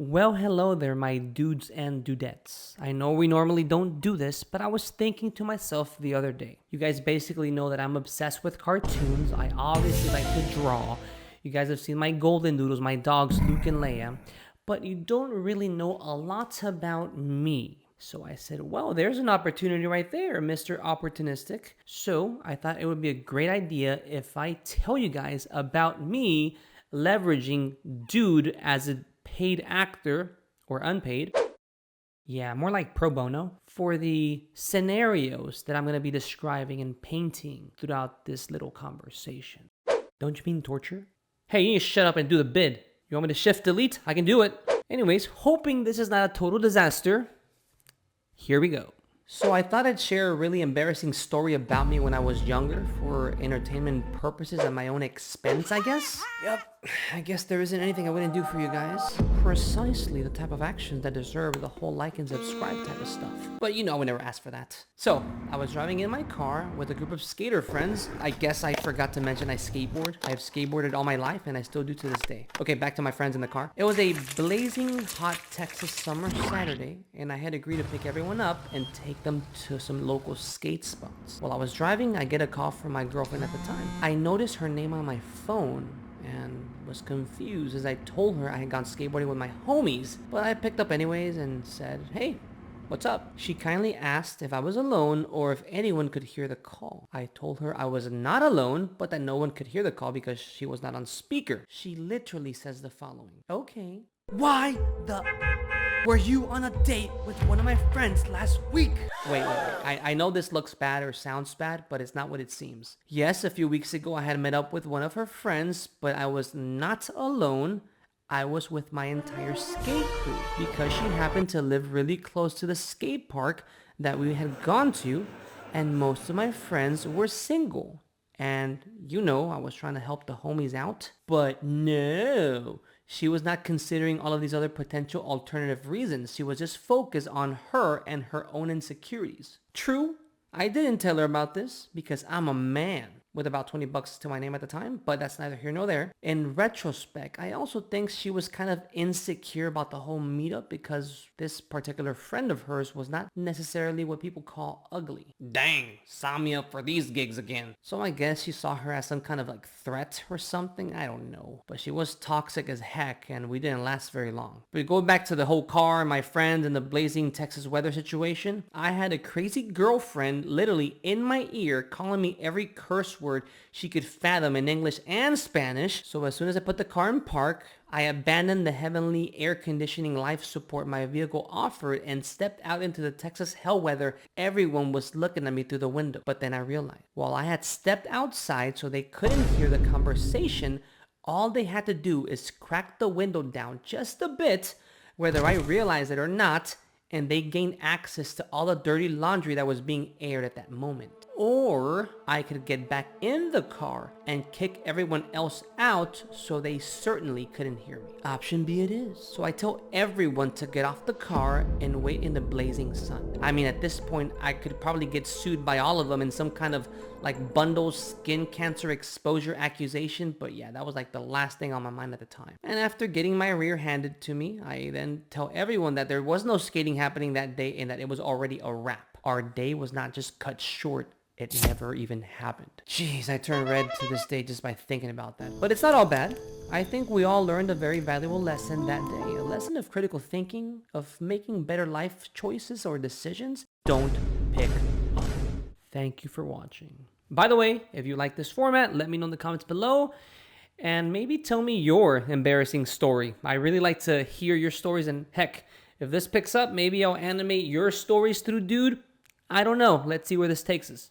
Well, hello there, my dudes and dudettes. I know we normally don't do this, but I was thinking to myself the other day. You guys basically know that I'm obsessed with cartoons. I obviously like to draw. You guys have seen my golden doodles, my dogs, Luke and Leia, but you don't really know a lot about me. So I said, well, there's an opportunity right there, Mr. Opportunistic. So I thought it would be a great idea if I tell you guys about me leveraging dude as a paid actor or unpaid, yeah, more like pro bono, for the scenarios that I'm going to be describing and painting throughout this little conversation. Don't you mean torture? Hey, you need to shut up and do the bid. You want me to shift delete? I can do it. Anyways, hoping this is not a total disaster, here we go. So I thought I'd share a really embarrassing story about me when I was younger for entertainment purposes at my own expense, I guess. Yep, I guess there isn't anything I wouldn't do for you guys. Precisely the type of actions that deserve the whole like and subscribe type of stuff. But you know I would never ask for that. So, I was driving in my car with a group of skater friends. I guess I forgot to mention I skateboard. I have skateboarded all my life and I still do to this day. Okay, back to my friends in the car. It was a blazing hot Texas summer Saturday and I had agreed to pick everyone up and take them to some local skate spots. While I was driving, I get a call from my girlfriend at the time. I noticed her name on my phone and was confused as I told her I had gone skateboarding with my homies, but I picked up anyways and said, hey, what's up? She kindly asked if I was alone or if anyone could hear the call. I told her I was not alone, but that no one could hear the call because she was not on speaker. She literally says the following. Okay. Why the were you on a date with one of my friends last week? Wait. I know this looks bad or sounds bad, but it's not what it seems. Yes, a few weeks ago I had met up with one of her friends, but I was not alone. I was with my entire skate crew because she happened to live really close to the skate park that we had gone to, and most of my friends were single. And you know, I was trying to help the homies out, but no. She was not considering all of these other potential alternative reasons. She was just focused on her and her own insecurities. True, I didn't tell her about this because I'm a man with about 20 bucks to my name at the time, but that's neither here nor there. In retrospect, I also think she was kind of insecure about the whole meetup because this particular friend of hers was not necessarily what people call ugly. Dang, sign me up for these gigs again. So I guess she saw her as some kind of like threat or something, I don't know. But she was toxic as heck and we didn't last very long. But going back to the whole car, my friend, and the blazing Texas weather situation, I had a crazy girlfriend literally in my ear calling me every curse word she could fathom in English and Spanish. So as soon as I put the car in park, I abandoned the heavenly air conditioning life support my vehicle offered and stepped out into the Texas hell weather. Everyone was looking at me through the window. But then I realized, while I had stepped outside so they couldn't hear the conversation, all they had to do is crack the window down just a bit, whether I realized it or not, and they gained access to all the dirty laundry that was being aired at that moment. Or I could get back in the car and kick everyone else out so they certainly couldn't hear me. Option B it is. So I tell everyone to get off the car and wait in the blazing sun. I mean, at this point, I could probably get sued by all of them in some kind of like bundle skin cancer exposure accusation. But yeah, that was like the last thing on my mind at the time. And after getting my rear handed to me, I then tell everyone that there was no skating happening that day and that it was already a wrap. Our day was not just cut short. It never even happened. Jeez, I turn red to this day just by thinking about that. But it's not all bad. I think we all learned a very valuable lesson that day. A lesson of critical thinking, of making better life choices or decisions. Don't pick up. Thank you for watching. By the way, if you like this format, let me know in the comments below. And maybe tell me your embarrassing story. I really like to hear your stories. And heck, if this picks up, maybe I'll animate your stories through Dude. I don't know. Let's see where this takes us.